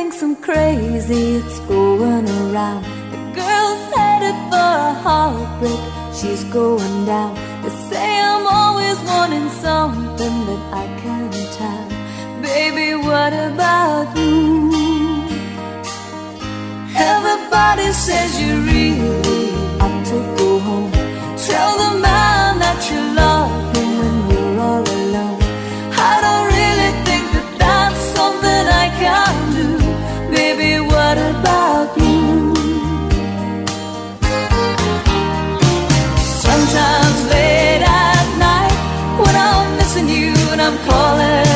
doing some crazy, it's going around. The girl's headed for a heartbreak, she's going down. They say I'm always wanting something that I can't have. Baby, what about you? Everybody says you really ought to go home. Tell the man that you love him when you're all alone. I don't really think that that's something I can do. Baby, what about you? Sometimes late at night when I'm missing you and I'm calling